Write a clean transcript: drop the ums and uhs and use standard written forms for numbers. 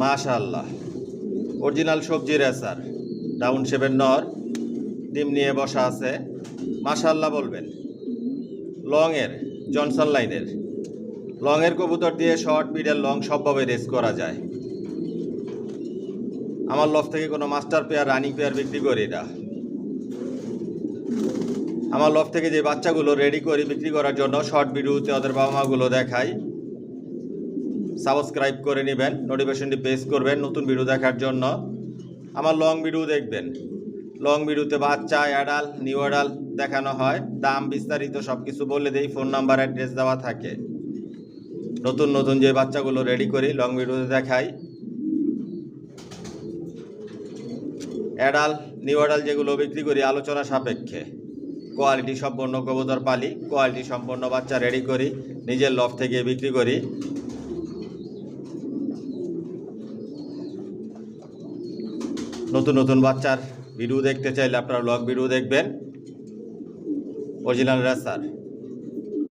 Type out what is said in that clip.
মাশাআল্লাহ, অরিজিনাল সবজি racer, down শেপের নর, ডিম নিয়ে বসা আছে। মাশাআল্লাহ বলবেন। লংয়ের, জনসন লাইনের লংয়ের কবুতর দিয়ে শর্ট, মিডল, লং সবভাবে রেস করা যায়। আমার লফ থেকে কোনো মাস্টার পেয়ার, রানিং পেয়ার বিক্রি করি না। আমার লফ থেকে যে বাচ্চাগুলো রেডি করি বিক্রি করার জন্য, শর্ট ভিডিওতে ওদের বাবা মাগুলো দেখাই। সাবস্ক্রাইব করে নেবেন, নোটিফিকেশনটি প্রেস করবেন নতুন ভিডিও দেখার জন্য। আমার লং ভিডিও দেখবেন। লং ভিডিওতে বাচ্চা, অ্যাডাল, নিউ অ্যাডাল দেখানো হয়। দাম বিস্তারিত সব কিছু বলে দেই, ফোন নাম্বার, অ্যাড্রেস দেওয়া থাকে। নতুন নতুন যে বাচ্চাগুলো রেডি করি লং ভিডিওতে দেখাই। অ্যাডাল, নিউ অ্যাডাল যেগুলো বিক্রি করি আলোচনা সাপেক্ষে। কোয়ালিটি সম্পন্ন কবুতর পালি, কোয়ালিটি সম্পন্ন বাচ্চা রেডি করি, নিজের লফ থেকে বিক্রি করি। নতুন নতুন বাচ্চার ভিডিও দেখতে চাইলে আপনারা লগ ভিডিও দেখবেন। Original racer.